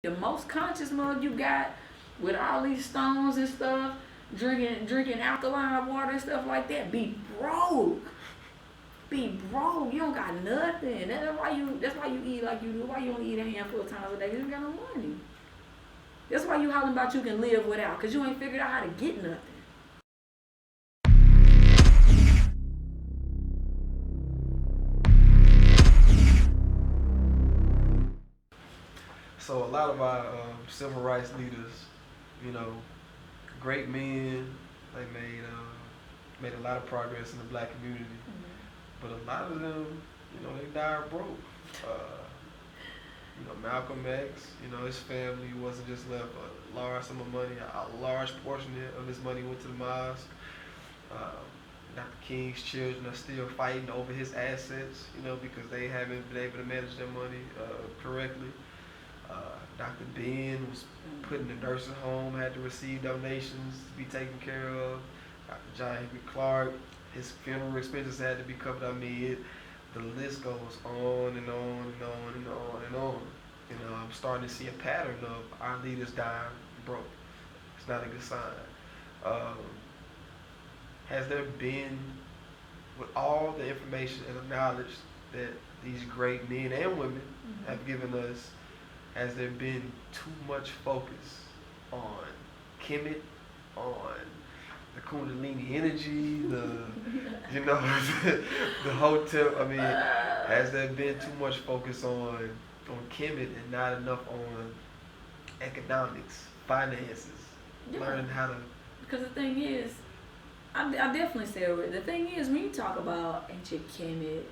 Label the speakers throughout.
Speaker 1: The most conscious mug you got with all these stones and stuff, drinking alkaline water and stuff like that, be broke. Be broke. You don't got nothing. That's why you eat like you do. Why you only eat a handful of times a day? You don't got no money. That's why you hollering about you can live without, cause you ain't figured out how to get nothing.
Speaker 2: So a lot of our civil rights leaders, you know, great men, they made a lot of progress in the black community, but a lot of them, they died broke. Uh, Malcolm X, his family wasn't just left a large sum of money. A large portion of his money went to the mosque. Um, Dr. King's children are still fighting over his assets, because they haven't been able to manage their money correctly. Dr. Ben was put in a nursing home, had to receive donations to be taken care of. Dr. John Henry Clark, his funeral expenses had to be covered. I mean, the list goes on and on and on and on and on. I'm starting to see a pattern of our leaders dying broke. It's not a good sign. Um, has there been, with all the information and the knowledge that these great men and women have given us, has there been too much focus on Kemet, on the Kundalini energy, the hotel? I mean, has there been too much focus on Kemet and not enough on economics, finances,
Speaker 1: Yeah.
Speaker 2: learning how to?
Speaker 1: Because the thing is, I definitely say it. The thing is, when you talk about ancient Kemet,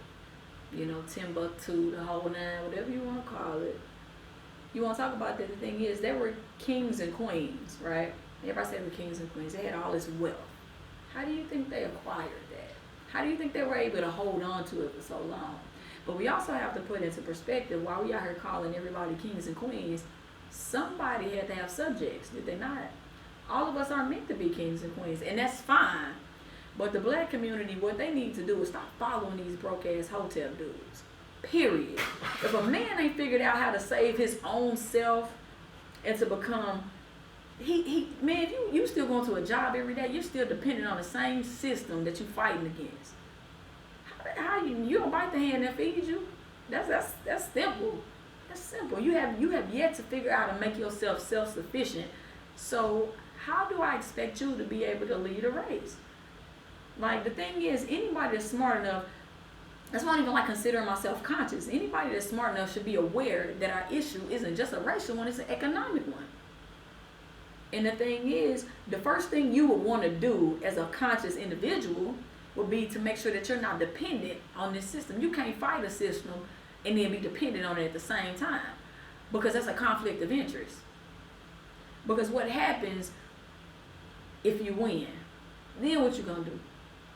Speaker 1: Timbuktu, the whole nine, whatever you want to call it, you want to talk about that. The thing is, they were kings and queens, right? Everybody said they were kings and queens. They had all this wealth. How do you think they acquired that? How do you think they were able to hold on to it for so long? But we also have to put into perspective, while we out here calling everybody kings and queens, somebody had to have subjects, did they not? All of us aren't meant to be kings and queens, and that's fine. But the black community, what they need to do is stop following these broke ass hotel dudes. Period. If a man ain't figured out how to save his own self and to become, man, if you still going to a job every day, you're still dependent on the same system that you fighting against. How you don't bite the hand that feeds you? That's simple. That's simple. You have yet to figure out and make yourself self-sufficient. So how do I expect you to be able to lead a race? Like, the thing is, anybody that's smart enough, that's not even like considering myself conscious. Anybody that's smart enough should be aware that our issue isn't just a racial one, it's an economic one. And the thing is, the first thing you would want to do as a conscious individual would be to make sure that you're not dependent on this system. You can't fight a system and then be dependent on it at the same time, because that's a conflict of interest. Because what happens if you win? Then what you gonna do?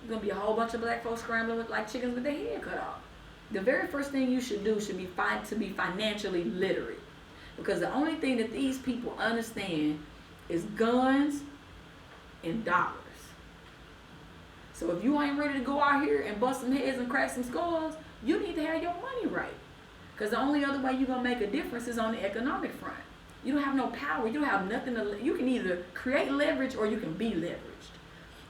Speaker 1: You're gonna be a whole bunch of black folks scrambling like chickens with their head cut off. The very first thing you should do should be to be financially literate. Because the only thing that these people understand is guns and dollars. So if you ain't ready to go out here and bust some heads and crack some skulls, you need to have your money right. Because the only other way you're gonna make a difference is on the economic front. You don't have no power. You don't have nothing you can either create leverage or you can be leveraged.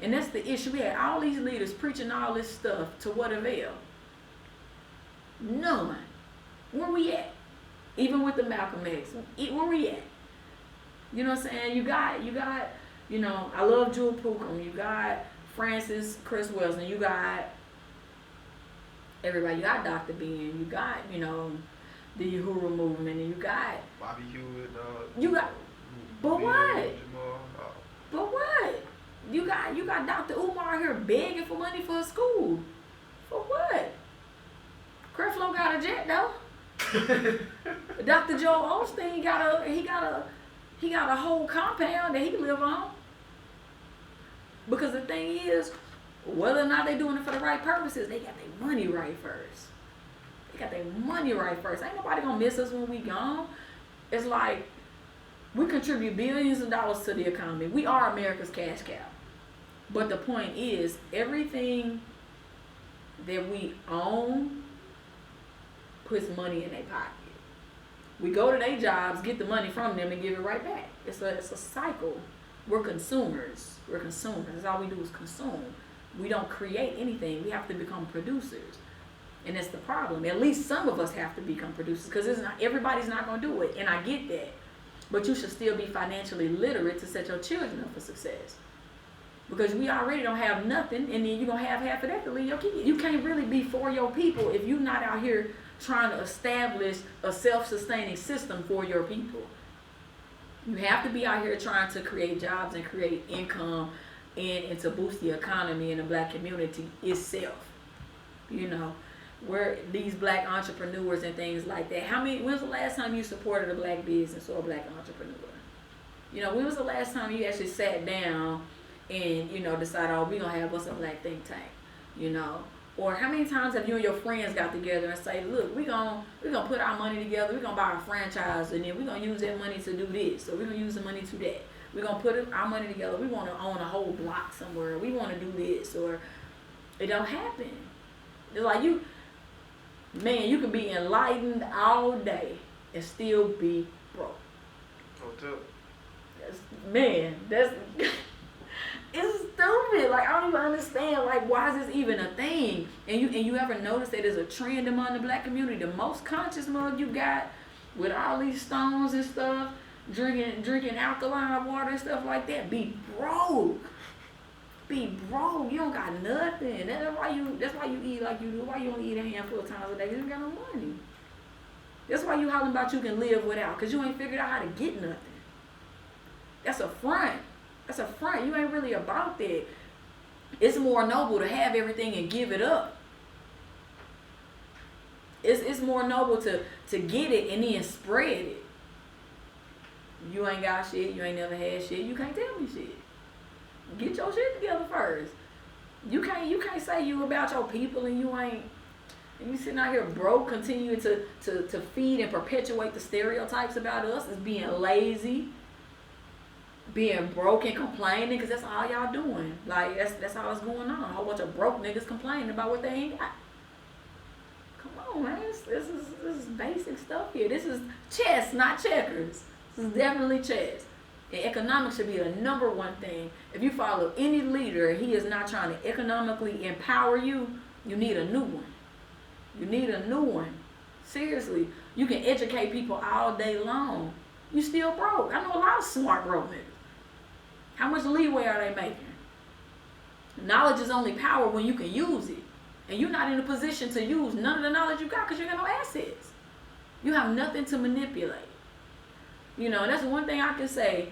Speaker 1: And that's the issue. We had all these leaders preaching all this stuff to what avail? None. Where we at? Even with the Malcolm X, where we at? You know what I'm saying? You got, I love Jewel Pookum. You got Francis Chris Wilson. You got everybody. You got Dr. Ben. You got, the Uhuru movement. And you got
Speaker 2: Bobby Hewitt.
Speaker 1: You got, but what?
Speaker 2: Jamal,
Speaker 1: But what? You got Dr. Umar here begging for money for a school. For what? Creflo got a jet though. Dr. Joel Osteen he got a whole compound that he live on. Because the thing is, whether or not they doing it for the right purposes, they got their money right first. They got their money right first. Ain't nobody gonna miss us when we gone. It's like we contribute billions of dollars to the economy. We are America's cash cow. But the point is, everything that we own puts money in their pocket. We go to their jobs, get the money from them, and give it right back. It's a cycle. We're consumers. That's all we do is consume. We don't create anything. We have to become producers. And that's the problem. At least some of us have to become producers, because everybody's not going to do it. And I get that. But you should still be financially literate to set your children up for success. Because we already don't have nothing, and then you're going to have half of that to leave your kids. You can't really be for your people if you're not out here trying to establish a self-sustaining system for your people. You have to be out here trying to create jobs and create income and to boost the economy in the black community itself. You know, where these black entrepreneurs and things like that. When's the last time you supported a black business or a black entrepreneur? You know, when was the last time you actually sat down and, you know, decided, oh, we're going to have us a black think tank, you know? Or how many times have you and your friends got together and say, look, we're gonna put our money together, we're going to buy a franchise, and then we're going to use that money to do this, or we're going to use the money to that. We're going to put our money together, we want to own a whole block somewhere, we want to do this, or it don't happen. It's like you can be enlightened all day and still be broke. That's it's stupid. Like, I don't even understand, like, why is this even a thing? And you ever notice that there's a trend among the black community? The most conscious mug you got with all these stones and stuff, drinking alkaline water and stuff like that, be broke. Be broke. You don't got nothing. That's why you eat like you do. Why you only eat a handful of times a day? You don't got no money. That's why you hollering about you can live without, because you ain't figured out how to get nothing. That's a front. You ain't really about that. It's more noble to have everything and give it up. It's more noble to get it and then spread it. You ain't got shit. You ain't never had shit. You can't tell me shit. Get your shit together first. You can't say you about your people and you sitting out here broke, continuing to feed and perpetuate the stereotypes about us as being lazy, being broke and complaining, because that's all y'all doing. Like, that's all that's going on. A whole bunch of broke niggas complaining about what they ain't got. Come on, man. This is basic stuff here. This is chess, not checkers. This is definitely chess. And economics should be the number one thing. If you follow any leader and he is not trying to economically empower you, you need a new one. You need a new one. Seriously. You can educate people all day long. You still broke. I know a lot of smart broke niggas. How much leeway are they making? Knowledge is only power when you can use it. And you're not in a position to use none of the knowledge you got because you got no assets. You have nothing to manipulate. You know, and that's one thing I can say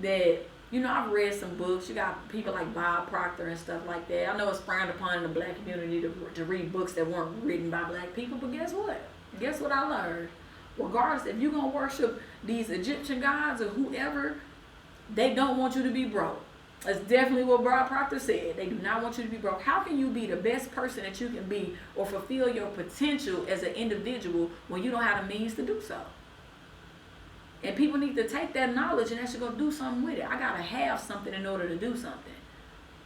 Speaker 1: that, you know, I've read some books. You got people like Bob Proctor and stuff like that. I know it's frowned upon in the black community to read books that weren't written by black people, but guess what? Guess what I learned? Regardless, if you're going to worship these Egyptian gods or whoever, they don't want you to be broke. That's definitely what Bob Proctor said. They do not want you to be broke. How can you be the best person that you can be or fulfill your potential as an individual when you don't have the means to do so? And people need to take that knowledge and actually go do something with it. I got to have something in order to do something.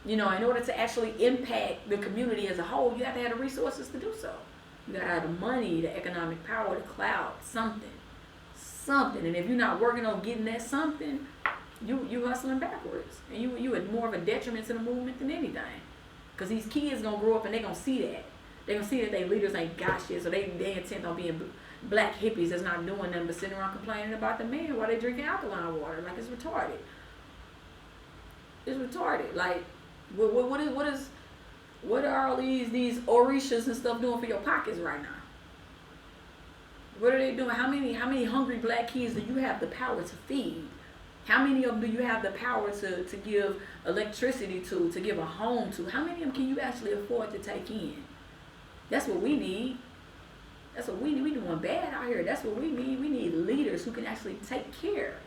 Speaker 1: You know, in order to actually impact the community as a whole, you have to have the resources to do so. You got to have the money, the economic power, the clout, something. And if you're not working on getting that something, you hustling backwards. And you are more of a detriment to the movement than anything. Because these kids going to grow up and they're going to see that. They're going to see that their leaders ain't got shit. So they intent on being black hippies that's not doing nothing but sitting around complaining about the man while they drinking alkaline water. Like, it's retarded. It's retarded. Like, what are all these orishas and stuff doing for your pockets right now? What are they doing? How many hungry black kids do you have the power to feed? How many of them do you have the power to give electricity to give a home to? How many of them can you actually afford to take in? That's what we need. That's what we need. We doing bad out here. That's what we need. We need leaders who can actually take care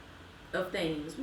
Speaker 1: of things.